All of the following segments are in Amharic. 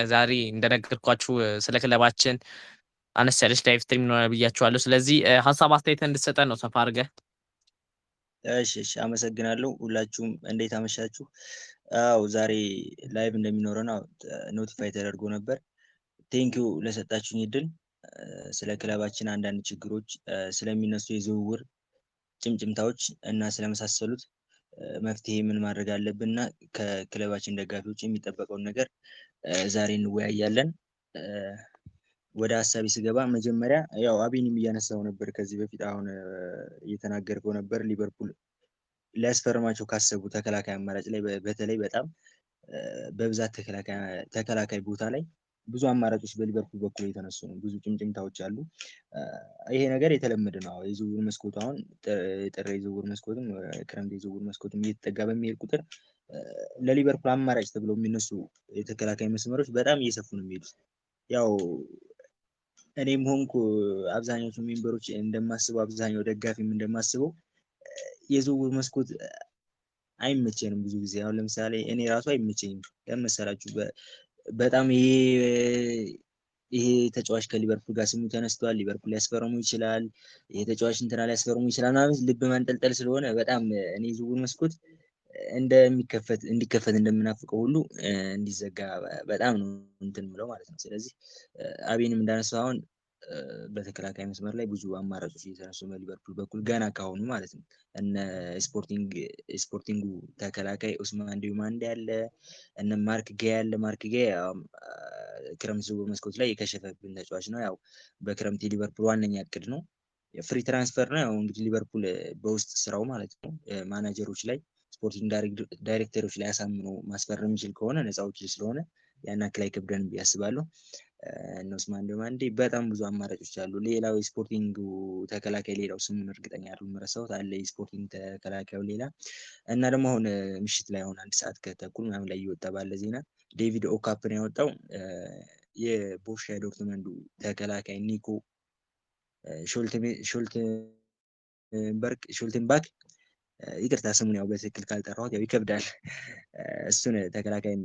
ዛሬ እንደነገርኳችሁ ስለ ክለባችን አነስ ያለች ላይቭ ስትሪም ነው ብያችኋለሁ። ስለዚህ ሀሳብ አስተያየት እንድትሰጠን ነው ሰፋ አድርገህ። እሺ አመሰግናለሁ። ሁላችሁም እንዴት አመሻችሁ? አዎ ዛሬ ላይቭ እንደሚኖረን ኖቲፋይ ተደርጎ ነበር። ቴንኪው ለሰጣችሁኝ እድል። ስለ ክለባችን አንዳንድ ችግሮች ስለሚነሱ የዝውውር ጭምጭምታዎች እና ስለመሳሰሉት መፍትሄ ምን ማድረግ አለብን እና ከክለባችን ደጋፊዎች የሚጠበቀውን ነገር ዛሬ እንወያያለን። ወደ ሀሳቤ ስገባ መጀመሪያ ያው አቤንም እያነሳው ነበር ከዚህ በፊት አሁን እየተናገርከው ነበር ሊቨርፑል ሊያስፈርማቸው ካሰቡ ተከላካይ አማራጭ ላይ በተለይ በጣም በብዛት ተከላካይ ቦታ ላይ ብዙ አማራጮች በሊቨርፑል በኩል የተነሱ ነው። ብዙ ጭምጭምታዎች አሉ። ይሄ ነገር የተለመደ ነው። የዝውውር መስኮቱ አሁን ጥር የዝውውር መስኮትም ክረምት የዝውውር መስኮትም እየተጠጋ በሚሄድ ቁጥር ለሊቨርፑል አማራጭ ተብለው የሚነሱ የተከላካይ መስመሮች በጣም እየሰፉ ነው የሚሄዱት። ያው እኔም ሆንኩ አብዛኞቹ ሜምበሮች እንደማስበው አብዛኛው ደጋፊም እንደማስበው የዝውውር መስኮት አይመቸንም ብዙ ጊዜ። አሁን ለምሳሌ እኔ ራሱ አይመቸኝም። ለምን መሰላችሁ? በጣም ይሄ ተጫዋች ከሊቨርፑል ጋር ስሙ ተነስቷል፣ ሊቨርፑል ሊያስፈርሙ ይችላል፣ ይሄ ተጫዋች እንትና ሊያስፈርሙ ይችላል ማለት ልብ መንጠልጠል ስለሆነ በጣም እኔ ዝውውር መስኮት እንዲከፈት እንደምናፍቀው ሁሉ እንዲዘጋ በጣም ነው እንትን ብለው ማለት ነው። ስለዚህ አቤንም እንዳነሳው አሁን በተከላካይ መስመር ላይ ብዙ አማራጮች እየተነሱ በሊቨርፑል በኩል ገና ካሁኑ ማለት ነው። እነ ስፖርቲንጉ ተከላካይ ኡስማን ዲዩማንዲ ያለ እነ ማርክ ጌ ያለ ማርክ ጌ ክረምት ዝውውር መስኮት ላይ የከሸፈብን ተጫዋች ነው። ያው በክረምት የሊቨርፑል ዋነኛ እቅድ ነው። ፍሪ ትራንስፈር ነው። ያው እንግዲህ ሊቨርፑል በውስጥ ስራው ማለት ነው ማናጀሮች ላይ ስፖርቲንግ ዳይሬክተሮች ላይ አሳምኖ ማስፈረም የሚችል ከሆነ ነፃ ውጪ ስለሆነ ያን ያክል አይከብደንም ብዬ አስባለሁ። እነ ኡስማን ዲዩማንዲ በጣም ብዙ አማራጮች አሉ። ሌላው የስፖርቲንግ ተከላካይ ሌላው ስሙን እርግጠኛ አይደለሁም ረሳሁት አለ የስፖርቲንግ ተከላካዩ ሌላ እና ደግሞ አሁን ምሽት ላይ አሁን 1 ሰዓት ከተኩል ምናምን ላይ እየወጣ ባለ ዜና ዴቪድ ኦካፕን ያወጣው የቦሩሲያ ዶርትመንዱ ተከላካይ ኒኮ ሾልተንበርግ ይቅርታ ስሙን ያው በትክክል ካልጠራሁት ያው ይከብዳል። እሱን ተከላካይም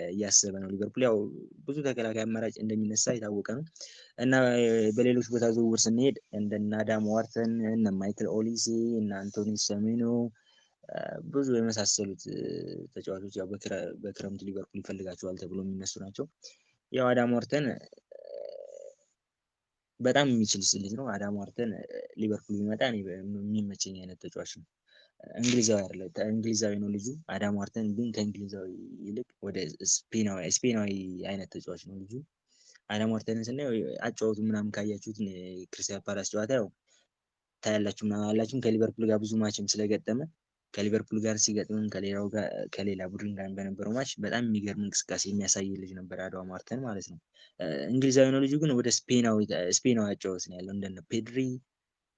እያሰበ ነው ሊቨርፑል። ያው ብዙ ተከላካይ አማራጭ እንደሚነሳ የታወቀ ነው እና በሌሎች ቦታ ዝውውር ስንሄድ እንደነ አዳም ዋርተን እነ ማይክል ኦሊሴ እና አንቶኒ ሰሜኖ ብዙ የመሳሰሉት ተጫዋቾች ያው በክረምት ሊቨርፑል ይፈልጋቸዋል ተብሎ የሚነሱ ናቸው። ያው አዳም ዋርተን በጣም የሚችል ልጅ ነው። አዳም ዋርተን ሊቨርፑል ቢመጣ የሚመቸኝ አይነት ተጫዋች ነው። እንግሊዛዊ አይደለ፣ እንግሊዛዊ ነው ልጁ። አዳም ዋርተን ግን ከእንግሊዛዊ ይልቅ ወደ ስፔናዊ አይነት ተጫዋች ነው ልጁ። አዳም ዋርተንን ስናየው አጫወቱ ምናምን ካያችሁት ክሪስታል ፓላስ ጨዋታ ያው ታያላችሁ ምናምን አላችሁም ከሊቨርፑል ጋር ብዙ ማችም ስለገጠመ ከሊቨርፑል ጋር ሲገጥምም ከሌላ ቡድን ጋር በነበረው ማች በጣም የሚገርም እንቅስቃሴ የሚያሳይ ልጅ ነበር አዳም ዋርተን ማለት ነው። እንግሊዛዊ ነው ልጁ ግን ወደ ስፔናዊ አጫወት ነው ያለው እንደነ ፔድሪ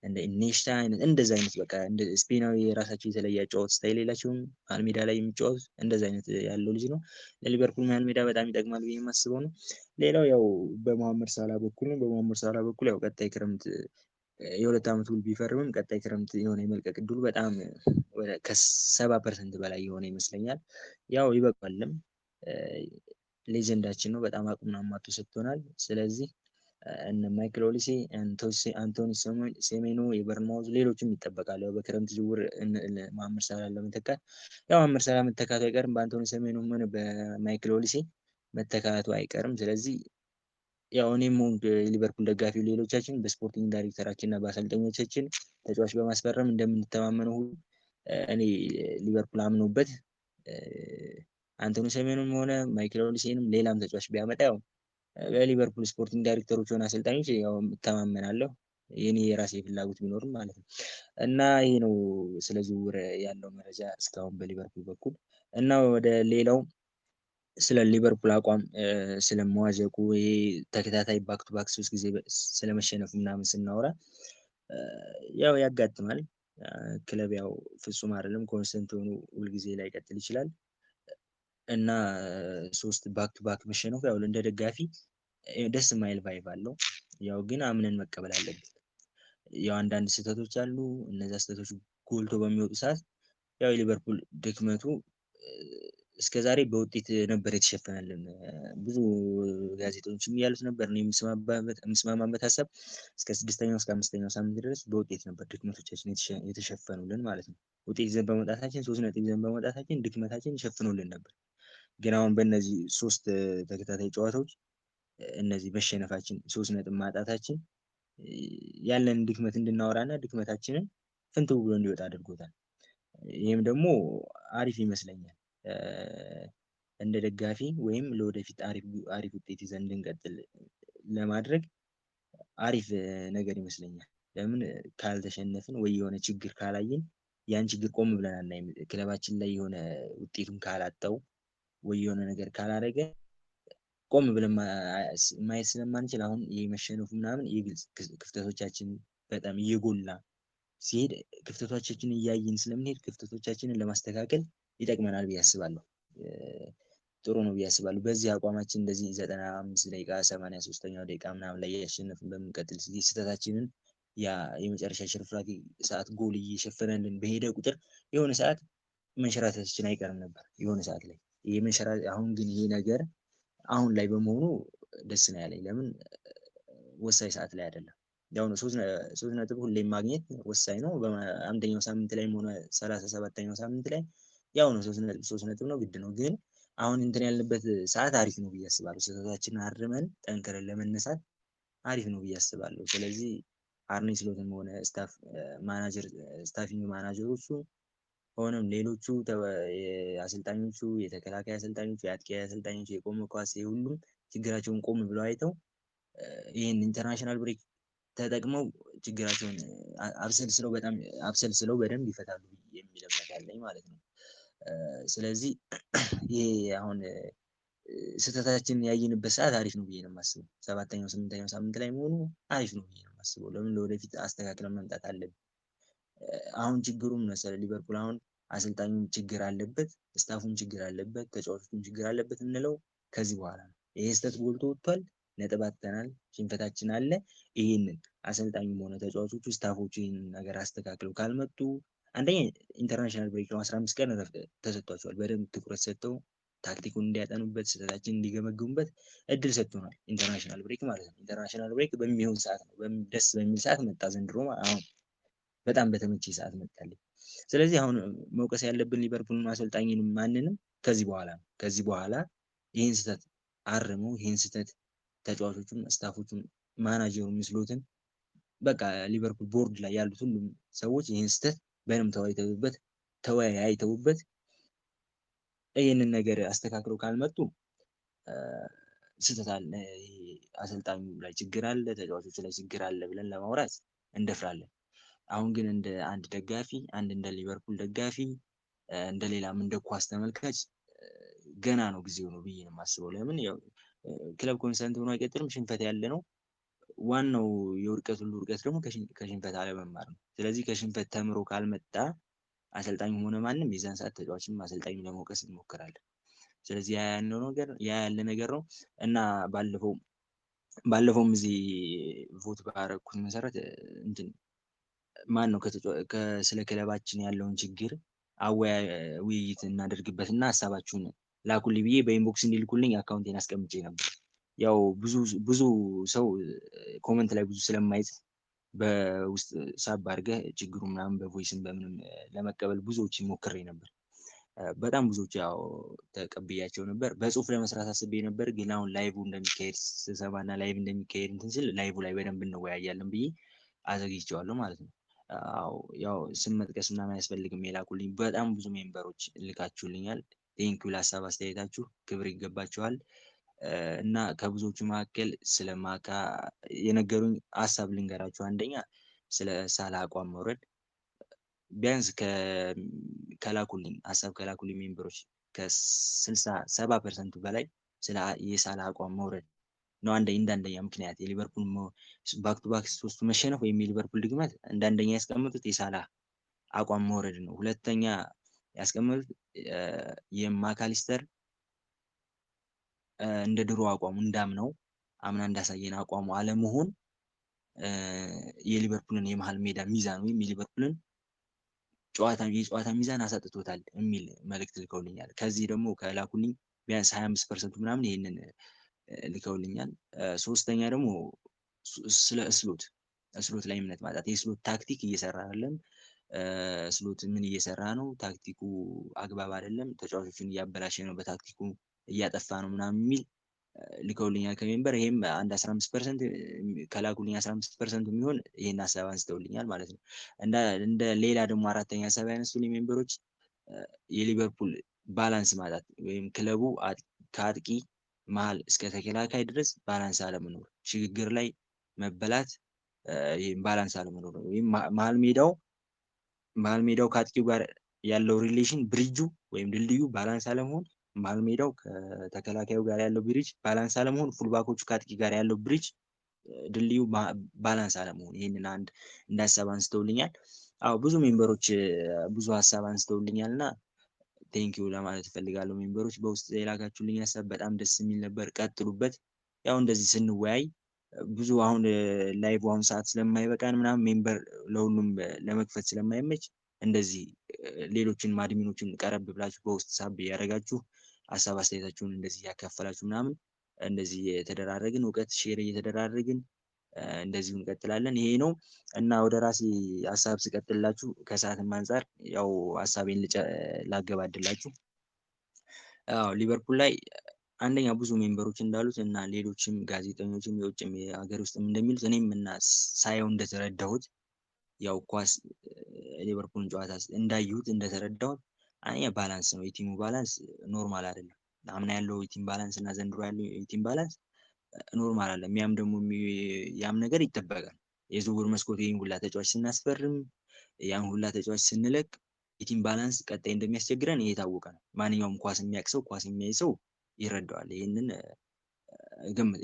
እንደ ኢኔሽታ አይነት እንደዛ አይነት በቃ እንደ ስፔናዊ የራሳቸው የተለየ አጫወት ስታይል የላቸውም። መሀል ሜዳ ላይ የሚጫወት እንደዛ አይነት ያለው ልጅ ነው። ለሊቨርፑል መሀል ሜዳ በጣም ይጠቅማል ብዬ የማስበው ነው። ሌላው ያው በመሐመድ ሳላ በኩል ነው። በመሐመድ ሳላ በኩል ያው ቀጣይ ክረምት የ2 ዓመት ውል ቢፈርምም ቀጣይ ክረምት የሆነ የመልቀቅ እድሉ በጣም ከ70% በላይ የሆነ ይመስለኛል። ያው ይበቃልም ሌጀንዳችን ነው። በጣም አቅሙን አሟጦ ሰጥቶናል። ስለዚህ እነ ማይክል ኦሊሴ፣ አንቶኒ ሴሜኖ የበርንማውዝ ሌሎችም ይጠበቃል። ያው በክረምት ዝውውር መሐመድ ሳላህን ለመተካት ያው መሐመድ ሳላህ መተካቱ አይቀርም። በአንቶኒ ሴሜኖም ሆነ በማይክል ኦሊሴ መተካቱ አይቀርም። ስለዚህ ያው እኔም ሆንኩ የሊቨርፑል ደጋፊ ሌሎቻችን በስፖርቲንግ ዳይሬክተራችን እና በአሰልጣኞቻችን ተጫዋች በማስፈረም እንደምንተማመነው ሁሉ እኔ ሊቨርፑል አምኖበት አንቶኒ ሴሜኖም ሆነ ማይክል ኦሊሴንም ሌላም ተጫዋች ቢያመጣ ያው በሊቨርፑል ስፖርቲንግ ዳይሬክተሮች ሆነ አሰልጣኞች ያው እተማመናለሁ። የኔ የራሴ ፍላጎት ቢኖርም ማለት ነው። እና ይሄ ነው ስለ ዝውውር ያለው መረጃ እስካሁን በሊቨርፑል በኩል እና ወደ ሌላው ስለ ሊቨርፑል አቋም ስለመዋዠቁ ይሄ ተከታታይ ባክ ቱ ባክ 3 ጊዜ ስለመሸነፉ ምናምን ስናወራ ያው ያጋጥማል። ክለብ ያው ፍጹም አይደለም። ኮንስተንት ሆኖ ሁልጊዜ ላይ ቀጥል ይችላል እና 3 ባክ ቱ ባክ መሸነፉ ያው እንደ ደጋፊ ደስ የማይል ቫይብ አለው። ያው ግን አምነን መቀበል አለብን። ያው አንዳንድ ስህተቶች አሉ። እነዛ ስህተቶች ጎልቶ በሚወጡ ሰዓት ያው የሊቨርፑል ድክመቱ እስከዛሬ በውጤት ነበር የተሸፈነልን። ብዙ ጋዜጠኞችም እያሉት ነበር። እኔ የምስማማበት ሀሳብ እስከ 6ኛው እስከ 5ኛው ሳምንት ድረስ በውጤት ነበር ድክመቶቻችን የተሸፈኑልን ማለት ነው። ውጤት ይዘን በመውጣታችን 3 ነጥብ ይዘን በመውጣታችን ድክመታችን ይሸፍኑልን ነበር። ግን አሁን በእነዚህ 3 ተከታታይ ጨዋታዎች እነዚህ መሸነፋችን 3 ነጥብ ማጣታችን ያለን ድክመት እንድናወራና ድክመታችንን ፍንትው ብሎ እንዲወጣ አድርጎታል። ይህም ደግሞ አሪፍ ይመስለኛል። እንደ ደጋፊ ወይም ለወደፊት አሪፍ ውጤት ይዘን እንድንቀጥል ለማድረግ አሪፍ ነገር ይመስለኛል። ለምን ካልተሸነፍን ወይ የሆነ ችግር ካላየን ያን ችግር ቆም ብለን አናይም። ክለባችን ላይ የሆነ ውጤቱን ካላጣው ወይ የሆነ ነገር ካላደረገ ቆም ብለን ማየት ስለማንችል አሁን የመሸነፉ ምናምን የግልጽ ክፍተቶቻችን በጣም እየጎላ ሲሄድ ክፍተቶቻችንን እያየን ስለምንሄድ ክፍተቶቻችንን ለማስተካከል ይጠቅመናል ብዬ አስባለሁ። ጥሩ ነው ብዬ አስባለሁ። በዚህ አቋማችን እንደዚህ 95 ደቂቃ 83ኛው ደቂቃ ምናምን ላይ ያሸነፍን በምንቀጥል ስህተታችንን ያ የመጨረሻ ሽርፍራፊ ሰዓት ጎል እየሸፈነልን በሄደ ቁጥር የሆነ ሰዓት መንሸራተታችን አይቀርም ነበር የሆነ ሰዓት ላይ አሁን ግን ይሄ ነገር አሁን ላይ በመሆኑ ደስ ነው ያለኝ። ለምን ወሳኝ ሰዓት ላይ አይደለም። ያው ነው 3 ነጥብ ሁሌም ማግኘት ወሳኝ ነው። በአንደኛው ሳምንት ላይም ሆነ 37ኛው ሳምንት ላይ ያው ነው 3 ነጥብ ነው ግድ ነው። ግን አሁን እንትን ያልንበት ሰዓት አሪፍ ነው ብዬ አስባለሁ። ስህተታችንን አርመን ጠንክረን ለመነሳት አሪፍ ነው ብዬ አስባለሁ። ስለዚህ አርኔ ስሎትም ሆነ ስታፊንግ ማናጀሮቹ ሆነም ሌሎቹ አሰልጣኞቹ፣ የተከላካይ አሰልጣኞቹ፣ የአጥቂ አሰልጣኞቹ፣ የቆመ ኳስ ሁሉም ችግራቸውን ቆም ብለው አይተው ይህን ኢንተርናሽናል ብሬክ ተጠቅመው ችግራቸውን አብሰልስለው በደንብ ይፈታሉ የሚል እምነት አለኝ ማለት ነው። ስለዚህ ይሄ አሁን ስህተታችንን ያየንበት ሰዓት አሪፍ ነው ብዬ ነው የማስበው። 7ኛው 8ኛው ሳምንት ላይ መሆኑ አሪፍ ነው ብዬ ነው የማስበው። ለምን ለወደፊት አስተካክለን መምጣት አለብን። አሁን ችግሩም መሰለ ሊቨርፑል አሁን አሰልጣኙም ችግር አለበት፣ ስታፉም ችግር አለበት፣ ተጫዋቾቹም ችግር አለበት እንለው ከዚህ በኋላ ነው። ይሄ ስህተት ጎልቶ ወጥቷል። ነጥብ አጥተናል። ሽንፈታችን አለ። ይሄንን አሰልጣኙም ሆነ ተጫዋቾቹ ስታፎቹ ይህንን ነገር አስተካክለው ካልመጡ አንደኛ ኢንተርናሽናል ብሬክ ነው 15 ቀን ተሰጥቷቸዋል። በደንብ ትኩረት ሰጥተው ታክቲኩን እንዲያጠኑበት፣ ስህተታችን እንዲገመግሙበት እድል ሰጥቶናል። ኢንተርናሽናል ብሬክ ማለት ነው። ኢንተርናሽናል ብሬክ በሚሆን ሰዓት ነው፣ ደስ በሚል ሰዓት መጣ ዘንድሮ። አሁን በጣም በተመቼ ሰዓት መጣልኝ። ስለዚህ አሁን መውቀስ ያለብን ሊቨርፑልን አሰልጣኝንም ማንንም ከዚህ በኋላ ነው። ከዚህ በኋላ ይህን ስህተት አርመው ይህን ስህተት ተጫዋቾቹም ስታፎቹም ማናጀሩ ምስሎትን በቃ ሊቨርፑል ቦርድ ላይ ያሉት ሁሉም ሰዎች ይህን ስህተት በደንብ ተወያይተውበት ይህንን ነገር አስተካክለው ካልመጡ ስህተት አለ፣ አሰልጣኙ ላይ ችግር አለ፣ ተጫዋቾች ላይ ችግር አለ ብለን ለማውራት እንደፍራለን። አሁን ግን እንደ አንድ ደጋፊ እንደ ሊቨርፑል ደጋፊ እንደ ሌላም እንደ ኳስ ተመልካች ገና ነው ጊዜው ነው ብዬ ነው የማስበው። ለምን ያው ክለብ ኮንሰንት ሆኖ አይቀጥልም፣ ሽንፈት ያለ ነው። ዋናው የውድቀት ሁሉ ውድቀት ደግሞ ከሽንፈት አለመማር ነው። ስለዚህ ከሽንፈት ተምሮ ካልመጣ አሰልጣኙ ሆነ ማንም የዛን ሰዓት ተጫዋችም አሰልጣኙ ለመውቀስ እንሞክራለን። ስለዚህ ያለ ነገር ነው እና ባለፈውም እዚህ ቮት ባረኩት መሰረት እንትን ማን ነው ስለ ክለባችን ያለውን ችግር ውይይት እናደርግበት እና ሀሳባችሁን ላኩልኝ ብዬ በኢንቦክስ እንዲልኩልኝ አካውንቴን አስቀምጬ ነበር። ያው ብዙ ሰው ኮመንት ላይ ብዙ ስለማይጽፍ በውስጥ ሳብ አድርገህ ችግሩ ምናምን በቮይስን በምንም ለመቀበል ብዙዎችን ሞክሬ ነበር። በጣም ብዙዎች ያው ተቀብያቸው ነበር። በጽሁፍ ለመስራት አስቤ ነበር፣ ግን አሁን ላይቭ እንደሚካሄድ ስሰማና ላይቭ እንደሚካሄድ እንትን ስል ላይቭ ላይ በደንብ እንወያያለን ብዬ አዘግይቼዋለሁ ማለት ነው። ያው ስም መጥቀስ ምናምን አያስፈልግም። የላኩልኝ በጣም ብዙ ሜምበሮች ልካችሁልኛል። ቴንኪው ለሀሳብ አስተያየታችሁ፣ ክብር ይገባችኋል። እና ከብዙዎቹ መካከል ስለ ማካ የነገሩኝ ሀሳብ ልንገራችሁ። አንደኛ ስለ ሳላ አቋም መውረድ ቢያንስ ከላኩልኝ ሜምበሮች ከ60-70% በላይ ስለ የሳላ አቋም መውረድ ነው አንደኛ ምክንያት። የሊቨርፑል ባክ ቱ ባክ 3 መሸነፍ ወይም የሊቨርፑል ድግመት አንደኛ ያስቀመጡት የሳላ አቋም መውረድ ነው። ሁለተኛ ያስቀመጡት የማካሊስተር እንደ ድሮ አቋሙ እንዳምነው አምና እንዳሳየን አቋሙ አለመሆን የሊቨርፑልን የመሃል ሜዳ ሚዛን ወይም የሊቨርፑልን የጨዋታ ሚዛን አሳጥቶታል የሚል መልእክት ልከውልኛል። ከዚህ ደግሞ ከላኩልኝ ቢያንስ 25% ምናምን ይሄንን ልከውልኛል። ሶስተኛ ደግሞ ስለ ስሎት ላይ እምነት ማጣት፣ የስሎት ታክቲክ እየሰራ አይደለም፣ ስሎት ምን እየሰራ ነው፣ ታክቲኩ አግባብ አይደለም፣ ተጫዋቾችን እያበላሸ ነው፣ በታክቲኩ እያጠፋ ነው ምናምን የሚል ልከውልኛል ከሜምበር። ይሄም አንድ 15% ከላኩልኝ 15% የሚሆን ይሄን ሀሳብ አንስተውልኛል ማለት ነው። እንደ ሌላ ደግሞ አራተኛ ሀሳብ ያነሱልኝ ሜምበሮች የሊቨርፑል ባላንስ ማጣት ወይም ክለቡ ከአጥቂ መሀል እስከ ተከላካይ ድረስ ባላንስ አለመኖር፣ ሽግግር ላይ መበላት፣ ይህም ባላንስ አለመኖር ነው። ወይም መሀል ሜዳው ከአጥቂው ጋር ያለው ሪሌሽን ብሪጁ ወይም ድልድዩ ባላንስ አለመሆን፣ መሀል ሜዳው ከተከላካዩ ጋር ያለው ብሪጅ ባላንስ አለመሆን፣ ፉልባኮቹ ከአጥቂ ጋር ያለው ብሪጅ ድልድዩ ባላንስ አለመሆን፣ ይህንን አንድ እንደ ሀሳብ አንስተውልኛል። አዎ ብዙ ሜምበሮች ብዙ ሀሳብ አንስተውልኛል እና ቴንኪው ለማለት እፈልጋለሁ። ሜምበሮች በውስጥ የላካችሁልኝ ሀሳብ በጣም ደስ የሚል ነበር፣ ቀጥሉበት። ያው እንደዚህ ስንወያይ ብዙ አሁን ላይቭ አሁን ሰዓት ስለማይበቃን ምናምን ሜምበር ለሁሉም ለመክፈት ስለማይመች እንደዚህ ሌሎችን አድሚኖችን ቀረብ ብላችሁ በውስጥ ሳብ እያደረጋችሁ ሀሳብ አስተያየታችሁን እንደዚህ እያካፈላችሁ ምናምን እንደዚህ የተደራረግን እውቀት ሼር እየተደራረግን እንደዚሁ እንቀጥላለን። ይሄ ነው እና ወደ ራሴ ሀሳብ ስቀጥልላችሁ ከሰዓትም አንጻር ያው ሀሳቤን ላገባድላችሁ። ሊቨርፑል ላይ አንደኛ ብዙ ሜምበሮች እንዳሉት እና ሌሎችም ጋዜጠኞችም የውጭም የሀገር ውስጥም እንደሚሉት እኔም እና ሳየው እንደተረዳሁት ያው ኳስ ሊቨርፑልን ጨዋታ እንዳየሁት እንደተረዳሁት አንደኛ ባላንስ ነው፣ የቲሙ ባላንስ ኖርማል አይደለም። አምና ያለው የቲም ባላንስ እና ዘንድሮ ያለው የቲም ባላንስ ኖርማል አይደለም። ያም ነገር ይጠበቃል። የዝውውር መስኮት ይህን ሁላ ተጫዋች ስናስፈርም ያን ሁላ ተጫዋች ስንለቅ የቲም ባላንስ ቀጣይ እንደሚያስቸግረን ይሄ የታወቀ ነው። ማንኛውም ኳስ የሚያውቅ ሰው ኳስ የሚያይ ሰው ይረዳዋል። ይህንን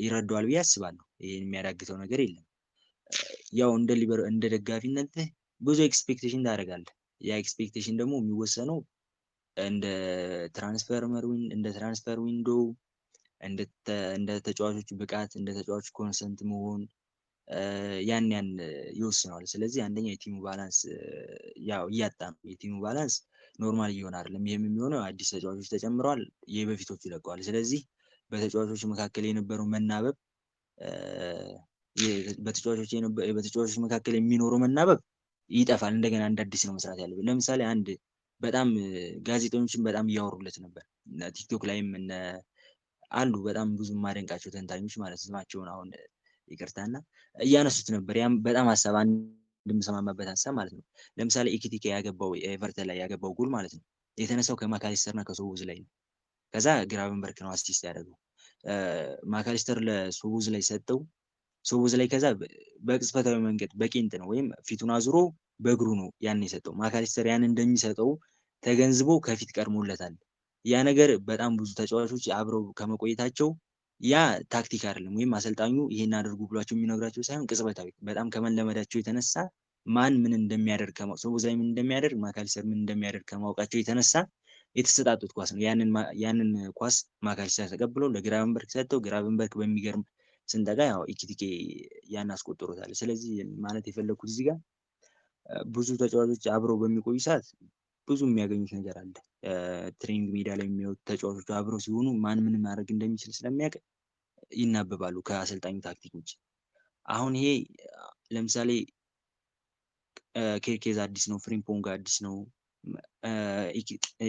ይረዳዋል ብዬ አስባለሁ። ይህን የሚያዳግተው ነገር የለም። ያው እንደ ደጋፊነት ብዙ ኤክስፔክቴሽን ታደርጋለህ። ያ ኤክስፔክቴሽን ደግሞ የሚወሰነው እንደ ትራንስፈር ዊንዶ፣ እንደ ተጫዋቾች ብቃት፣ እንደ ተጫዋቾች ኮንሰንት መሆን ያን ይወስነዋል። ስለዚህ አንደኛ የቲሙ ባላንስ ያው እያጣ ነው። የቲሙ ባላንስ ኖርማል እየሆነ አይደለም። ይህም የሚሆነው አዲስ ተጫዋቾች ተጨምረዋል፣ የበፊቶቹ ይለቀዋል። ስለዚህ በተጫዋቾች መካከል የነበረው መናበብ በተጫዋቾች መካከል የሚኖረው መናበብ ይጠፋል። እንደገና እንደ አዲስ ነው መስራት ያለብን። ለምሳሌ አንድ በጣም ጋዜጠኞችን በጣም እያወሩለት ነበር። ቲክቶክ ላይም አሉ በጣም ብዙ ማደንቃቸው ተንታኞች ማለት ስማቸውን አሁን ይቅርታና እያነሱት ነበር። ያም በጣም ሀሳብ እንደምሰማማበት ሀሳብ ማለት ነው። ለምሳሌ ኢኪቲኬ ያገባው ኤቨርተን ላይ ያገባው ጎል ማለት ነው የተነሳው ከማካሊስተርና ከሶቦዝ ላይ ነው። ከዛ ግራቨንበርክ ነው አሲስት ያደረገው። ማካሊስተር ለሶቦዝ ላይ ሰጠው። ሶቦዝ ላይ ከዛ በቅጽበታዊ መንገድ በቄንጥ ነው ወይም ፊቱን አዙሮ በእግሩ ነው ያን የሰጠው። ማካሊስተር ያን እንደሚሰጠው ተገንዝቦ ከፊት ቀድሞለታል። ያ ነገር በጣም ብዙ ተጫዋቾች አብረው ከመቆየታቸው ያ ታክቲክ አይደለም ወይም አሰልጣኙ ይሄን አድርጉ ብሏቸው የሚነግራቸው ሳይሆን ቅጽበታዊ በጣም ከመለመዳቸው የተነሳ ማን ምን እንደሚያደርግ ሶቦዝ ላይ ምን እንደሚያደርግ ማካሊስተር ምን እንደሚያደርግ ከማወቃቸው የተነሳ የተሰጣጡት ኳስ ነው። ያንን ኳስ ማካሊስተር ተቀብሎ ለግራቨንበርክ ሰጠው። ግራቨንበርክ በሚገርም ስንጠጋ ያው ኢኪቲኬ ያን አስቆጥሮታል። ስለዚህ ማለት የፈለኩት እዚህ ጋር ብዙ ተጫዋቾች አብረው በሚቆዩ ሰዓት ብዙ የሚያገኙት ነገር አለ። ትሬኒንግ ሜዳ ላይ የሚወጡ ተጫዋቾች አብረው ሲሆኑ ማን ምን ማድረግ እንደሚችል ስለሚያውቅ ይናበባሉ ከአሰልጣኙ ታክቲክ ውጭ። አሁን ይሄ ለምሳሌ ኬርኬዝ አዲስ ነው፣ ፍሪምፖንግ አዲስ ነው፣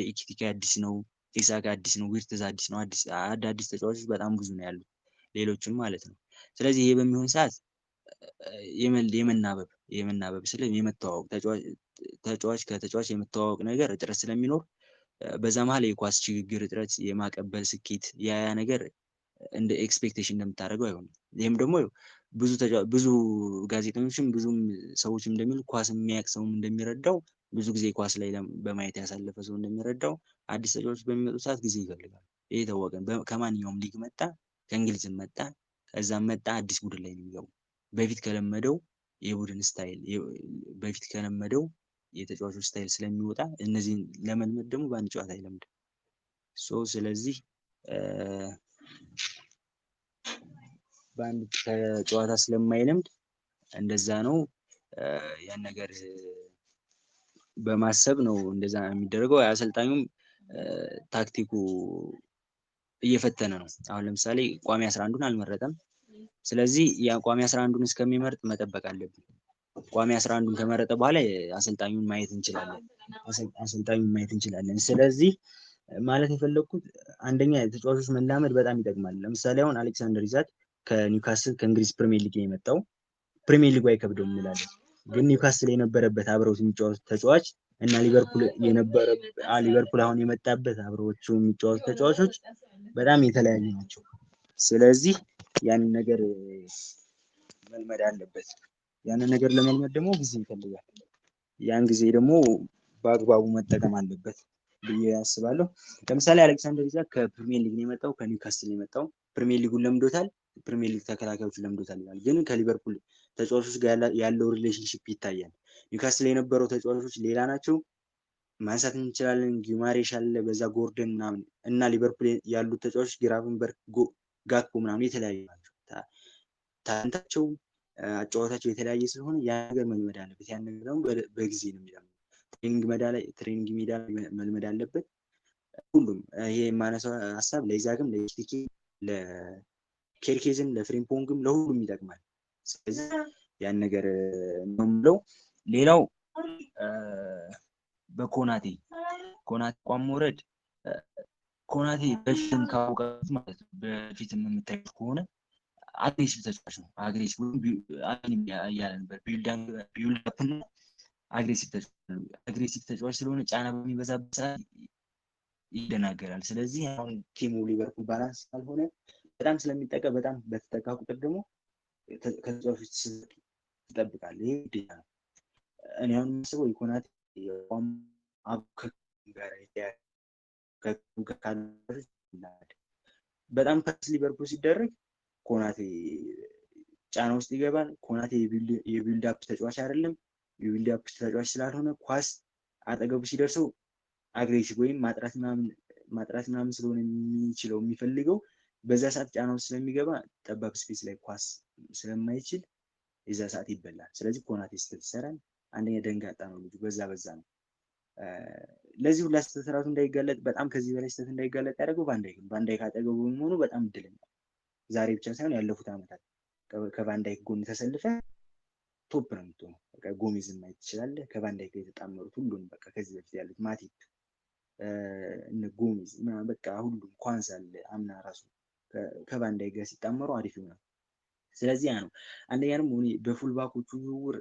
ኢኪቲኬ አዲስ ነው፣ ኢሳካ አዲስ ነው፣ ዊርትዝ አዲስ ነው። አዳዲስ ተጫዋቾች በጣም ብዙ ነው ያሉት ሌሎችም ማለት ነው። ስለዚህ ይሄ በሚሆን ሰዓት የመናበብ ስለ የመተዋወቅ ተጫዋች ከተጫዋች የመተዋወቅ ነገር እጥረት ስለሚኖር በዛ መሀል የኳስ ሽግግር እጥረት፣ የማቀበል ስኬት ያ ነገር እንደ ኤክስፔክቴሽን እንደምታደርገው አይሆንም። ይህም ደግሞ ብዙ ጋዜጠኞችም ብዙም ሰዎችም እንደሚሉ ኳስ የሚያውቅ ሰውም እንደሚረዳው ብዙ ጊዜ ኳስ ላይ በማየት ያሳለፈ ሰው እንደሚረዳው አዲስ ተጫዋቾች በሚመጡ ሰዓት ጊዜ ይፈልጋል። ይህ የታወቀ ከማንኛውም ሊግ መጣ፣ ከእንግሊዝም መጣ፣ ከዛም መጣ አዲስ ቡድን ላይ ነው የሚገቡ። በፊት ከለመደው የቡድን ስታይል በፊት ከለመደው የተጫዋቾች ስታይል ስለሚወጣ እነዚህን ለመልመድ ደግሞ በአንድ ጨዋታ አይለምድም። ስለዚህ በአንድ ጨዋታ ስለማይለምድ እንደዛ ነው ያን ነገር በማሰብ ነው እንደዛ የሚደረገው። አሰልጣኙም ታክቲኩ እየፈተነ ነው። አሁን ለምሳሌ ቋሚ 11ን አልመረጠም። ስለዚህ ያ ቋሚ 11ን እስከሚመርጥ መጠበቅ አለብን። ቋሚ 11ን ከመረጠ በኋላ አሰልጣኙን ማየት እንችላለን። ስለዚህ ማለት የፈለግኩት አንደኛ ተጫዋቾች መላመድ በጣም ይጠቅማል። ለምሳሌ አሁን አሌክሳንደር ኢሳክ ከኒውካስል ከእንግሊዝ ፕሪሚየር ሊግ የመጣው ፕሪሚየር ሊጉ አይከብደውም እንላለን፣ ግን ኒውካስል የነበረበት አብረውት የሚጫወቱ ተጫዋች እና ሊቨርፑል አሁን የመጣበት አብረዎቹ የሚጫወቱ ተጫዋቾች በጣም የተለያዩ ናቸው። ስለዚህ ያንን ነገር መልመድ አለበት። ያንን ነገር ለመልመድ ደግሞ ጊዜ ይፈልጋል። ያን ጊዜ ደግሞ በአግባቡ መጠቀም አለበት ብዬ አስባለሁ። ለምሳሌ አሌክሳንደር ኢሳክ ከፕሪሚየር ሊግ ነው የመጣው፣ ከኒውካስል ነው የመጣው። ፕሪሚየር ሊጉን ለምዶታል፣ ፕሪሚየር ሊግ ተከላካዮች ለምዶታል ይላል። ግን ከሊቨርፑል ተጫዋቾች ጋር ያለው ሪሌሽንሽፕ ይታያል። ኒውካስል የነበረው ተጫዋቾች ሌላ ናቸው ማንሳት እንችላለን። ጊማሬሽ አለ፣ በዛ ጎርደን ምናምን እና ሊቨርፑል ያሉት ተጫዋቾች ግራቨንበርግ፣ ጋክፖ ምናምን የተለያዩ ናቸው። ታንታቸው አጫዋታቸው የተለያየ ስለሆነ ያን ነገር መልመድ አለበት። ያን ነገር ደግሞ በጊዜ ነው የሚለምደው። ትሬኒንግ ሜዳ ላይ መልመድ አለበት። ሁሉም ይሄ የማነሳው ሀሳብ ለኢዛክም፣ ለኢኪቲኬ፣ ለኬርኬዝም፣ ለፍሪምፖንግም ለሁሉም ይጠቅማል። ስለዚህ ያን ነገር ነው የምለው። ሌላው በኮናቴ አቋም መውረድ ኮናቴ በፊትም ካወቃት ማለት ነው። በፊትም የምታዩት ከሆነ አግሬሲቭ ተጫዋች ነው። አግሬሲቭ እያለ ነበር ቢልድ አፕ እና አግሬሲቭ ተጫዋች ስለሆነ ጫና በሚበዛበት ሰዓት ይደናገራል። ስለዚህ አሁን ቲሙ ሊቨርፑል ባላንስ ካልሆነ በጣም ስለሚጠቃ በጣም በተጠቃ ቁጥር ደግሞ ከተጫዋቾች ትጠብቃለህ። ይሄ ግዴታ ነው። እኔ አሁን የማስበው የኮናቴ በጣም ፐርስ ሊቨርፑል ሲደረግ ኮናቴ ጫና ውስጥ ይገባል። ኮናቴ የቢልድ አፕ ተጫዋች አይደለም። የቢልድ አፕ ተጫዋች ስላልሆነ ኳስ አጠገቡ ሲደርሰው አግሬሲቭ ወይም ማጥራት ምናምን ስለሆነ የሚችለው የሚፈልገው በዛ ሰዓት ጫና ውስጥ ስለሚገባ ጠባብ ስፔስ ላይ ኳስ ስለማይችል የዛ ሰዓት ይበላል። ስለዚህ ኮናቴ ስህተት ይሰራል። አንደኛ ደንጋጣ ነው ልጁ፣ በዛ ለዚህ ሁላ ስህተት ራሱ እንዳይጋለጥ በጣም ከዚህ በላይ ስህተት እንዳይጋለጥ ያደረገው ቫንዳይክ አጠገቡ መሆኑ በጣም እድለኛ። ዛሬ ብቻ ሳይሆን ያለፉት ዓመታት ከቫንዳይክ ጎን ተሰልፈ ቶፕ ነው የምትሆነው። በቃ ጎሜዝን ማየት ትችላለህ። ከቫንዳይክ ጋር የተጣመሩት ሁሉም በቃ ከዚህ በፊት ያሉት ማቲፕ፣ እነ ጎሜዝ በቃ ሁሉም ኳንስ አለ አምና ራሱ ከቫንዳይክ ጋር ሲጣመሩ አሪፍ ይሆናል። ስለዚህ ያ ነው። አንደኛ ደግሞ በፉልባኮቹ ዝውውር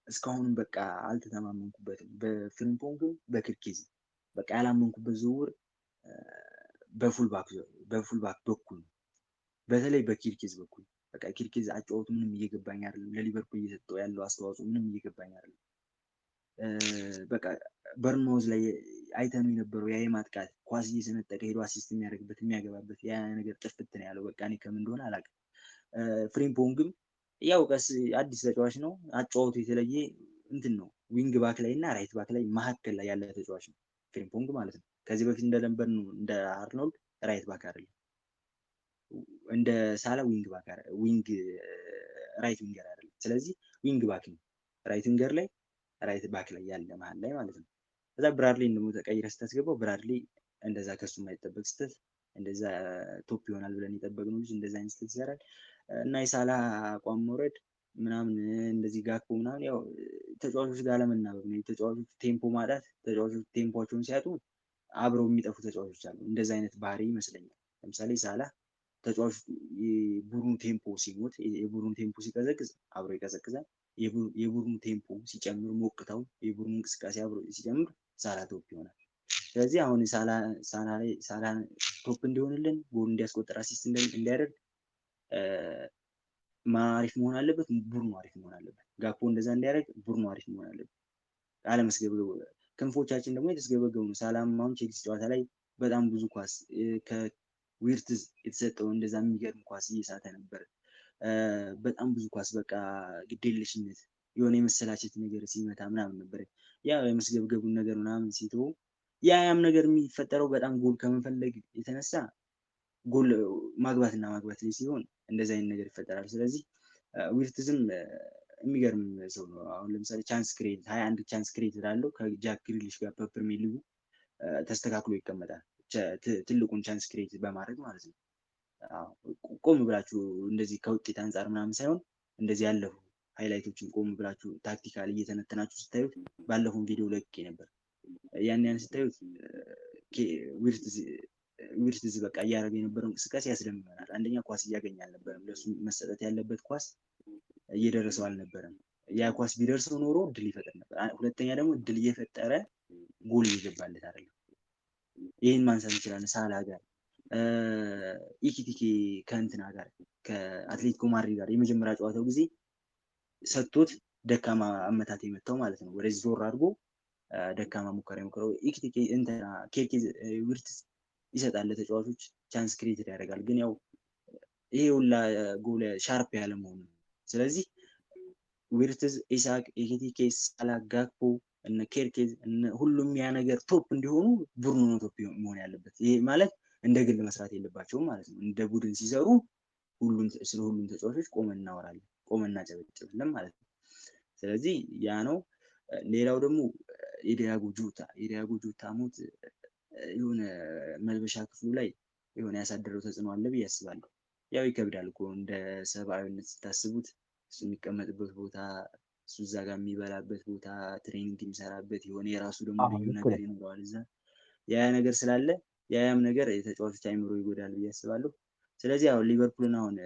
እስካሁን በቃ አልተተማመንኩበትም። በፍሪምፖንግም በክርኬዝ በቃ ያላመንኩበት ዝውውር በፉልባክ በኩል ነው። በተለይ በኪርኬዝ በኩል በቃ ኪርኬዝ አጫወቱ ምንም እየገባኝ አይደለም። ለሊቨርፑል እየሰጠው ያለው አስተዋጽኦ ምንም እየገባኝ አይደለም። በቃ በርንማውዝ ላይ አይተነው የነበረው ያ የማጥቃት ኳስ እየሰነጠቀ ሄዶ አሲስት የሚያደርግበት የሚያገባበት ያ ነገር ጥፍት ነው ያለው። በቃ እኔ ከምን እንደሆነ አላውቅም። ፍሪምፖንግም ያው ቀስ አዲስ ተጫዋች ነው። አጫወቱ የተለየ እንትን ነው። ዊንግ ባክ ላይ እና ራይት ባክ ላይ መሀከል ላይ ያለ ተጫዋች ነው ፍሪምፖንግ ማለት ነው። ከዚህ በፊት እንደለንበር ነው እንደ አርኖልድ ራይት ባክ አይደለም። እንደ ሳላ ዊንግ ራይት ዊንገር አይደለም። ስለዚህ ዊንግ ባክ ነው። ራይት ዊንገር ላይ ራይት ባክ ላይ ያለ መሀል ላይ ማለት ነው። ከዛ ብራድሊ ደግሞ ተቀይረ ስታስገባው ብራድሊ እንደዛ ከሱ የማይጠበቅ ስህተት እንደዛ ቶፕ ይሆናል ብለን የጠበቅነው ልጅ እንደዛ አይነት ስህተት ይሰራል እና የሳላ አቋም መውረድ ምናምን እንደዚህ ጋክፖ ምናምን ያው ተጫዋቾች ጋር ለመናበብ ነው። የተጫዋቾች ቴምፖ ማጣት፣ ተጫዋቾች ቴምፖቸውን ሲያጡ አብረው የሚጠፉ ተጫዋቾች አሉ። እንደዛ አይነት ባህሪ ይመስለኛል። ለምሳሌ ሳላ ተጫዋቾች የቡድኑ ቴምፖ ሲሞት፣ የቡድኑ ቴምፖ ሲቀዘቅዝ አብሮ ይቀዘቅዛል። የቡድኑ ቴምፖ ሲጨምር፣ ሞቅታው የቡድኑ እንቅስቃሴ አብሮ ሲጨምር ሳላ ቶፕ ይሆናል። ስለዚህ አሁን ሳላ ቶፕ እንዲሆንልን ጎል እንዲያስቆጥር አሲስት እንዲያደርግ አሪፍ መሆን አለበት። ቡድኑ አሪፍ መሆን አለበት። ጋፖ እንደዛ እንዲያደርግ ቡድኑ አሪፍ መሆን አለበት። አለመስገብገቡ ክንፎቻችን ደግሞ የተስገበገቡ ነው። ሳላም አሁን ቼልሲ ጨዋታ ላይ በጣም ብዙ ኳስ ከዊርትዝ የተሰጠው እንደዛ የሚገርም ኳስ እየሳተ ነበር። በጣም ብዙ ኳስ በቃ ግዴለሽነት የሆነ የመሰላቸት ነገር ሲመታ ምናምን ነበር። ያ የመስገብገቡን ነገር ምናምን ሲተው ያም ነገር የሚፈጠረው በጣም ጎል ከመፈለግ የተነሳ ጎል ማግባት ላይ ሲሆን እንደዚህ አይነት ነገር ይፈጠራል። ስለዚህ ዊርትዝም የሚገርም ሰው ነው። አሁን ለምሳሌ ቻንስ ክሬዲት 21 ቻንስ ክሬዲት አለው ከጃክ ግሪሊሽ ጋር በፕሪሚየር ሊጉ ተስተካክሎ ይቀመጣል። ትልቁን ቻንስ ክሬዲት በማድረግ ማለት ነው። ቆም ብላችሁ እንደዚህ ከውጤት አንጻር ምናምን ሳይሆን እንደዚህ ያለፉ ሃይላይቶችን ቆም ብላችሁ ታክቲካል እየተነተናችሁ ስታዩት ባለፈውን ቪዲዮ ለቅቄ ነበር። ያን ስታዩት ዊርትዝ በቃ እያደረገ የነበረው እንቅስቃሴ ያስደምመናል። አንደኛ ኳስ እያገኘ አልነበረም። ለሱ መሰጠት ያለበት ኳስ እየደረሰው አልነበረም። ያ ኳስ ቢደርሰው ኖሮ እድል ይፈጠር ነበር። ሁለተኛ ደግሞ እድል እየፈጠረ ጎል እየገባለት አይደለም። ይህን ማንሳት እንችላለን። ሳላ ጋር ኢኪቲኬ ከእንትና ጋር ከአትሌቲኮ ማድሪድ ጋር የመጀመሪያ ጨዋታው ጊዜ ሰጥቶት ደካማ አመታት የመታው ማለት ነው። ወደዚህ ዞር አድርጎ ደካማ ሙከራ የሞከረው ኢኪቲኬ እንትና ኬርኬዝ ዊርትዝ ይሰጣል ለተጫዋቾች ቻንስ ክሬት ያደርጋል። ግን ያው ይሄ ሁላ ጎል ሻርፕ ያለ መሆኑ ስለዚህ ዊርትዝ፣ ኢሳክ፣ ኢኪቲኬ፣ ሳላ፣ ጋክፖ እነ ኬርኬዝ ሁሉም ያ ነገር ቶፕ እንዲሆኑ ቡድኑ ነው ቶፕ መሆን ያለበት። ይሄ ማለት እንደ ግል መስራት የለባቸውም ማለት ነው። እንደ ቡድን ሲሰሩ ስለ ሁሉም ተጫዋቾች ቆመን እናወራለን፣ ቆመን እናጨበጭባለን ማለት ነው። ስለዚህ ያ ነው። ሌላው ደግሞ የዲያጎ ጆታ ሞት የሆነ መልበሻ ክፍሉ ላይ የሆነ ያሳደረው ተጽዕኖ አለ ብዬ አስባለሁ። ያው ይከብዳል እኮ እንደ ሰብአዊነት ስታስቡት እሱ የሚቀመጥበት ቦታ እሱ እዛ ጋር የሚበላበት ቦታ ትሬኒንግ የሚሰራበት የሆነ የራሱ ደግሞ ልዩ ነገር ይኖረዋል እዛ። ያ ነገር ስላለ ያም ነገር የተጫዋቾች አይምሮ ይጎዳል ብዬ አስባለሁ። ስለዚህ አሁን ሊቨርፑልን አሁን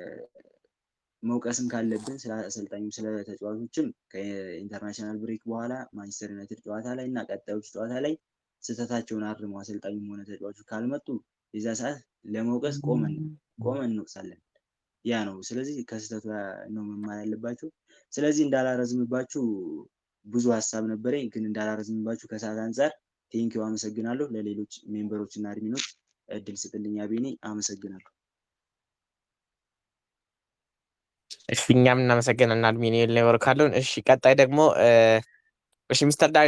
መውቀስም ካለብን ስለ አሰልጣኙም ስለ ተጫዋቾችም ከኢንተርናሽናል ብሬክ በኋላ ማንቸስተር ዩናይትድ ጨዋታ ላይ እና ቀጣዮች ጨዋታ ላይ ስህተታቸውን አርመው አሰልጣኙም ሆነ ተጫዋቹ ካልመጡ የዛ ሰዓት ለመውቀስ ቆመን እንወቅሳለን። ያ ነው። ስለዚህ ከስህተቱ ነው መማር ያለባቸው። ስለዚህ እንዳላረዝምባችሁ ብዙ ሀሳብ ነበረኝ፣ ግን እንዳላረዝምባችሁ ከሰዓት አንጻር ቴንኪው አመሰግናለሁ። ለሌሎች ሜምበሮች እና አድሚኖች እድል ስጥልኝ። አቤኔ አመሰግናለሁ። እሺ እኛም እናመሰግናለን አድሚን ሌወር ካለውን። እሺ ቀጣይ ደግሞ እሺ ሚስተር ዳኒ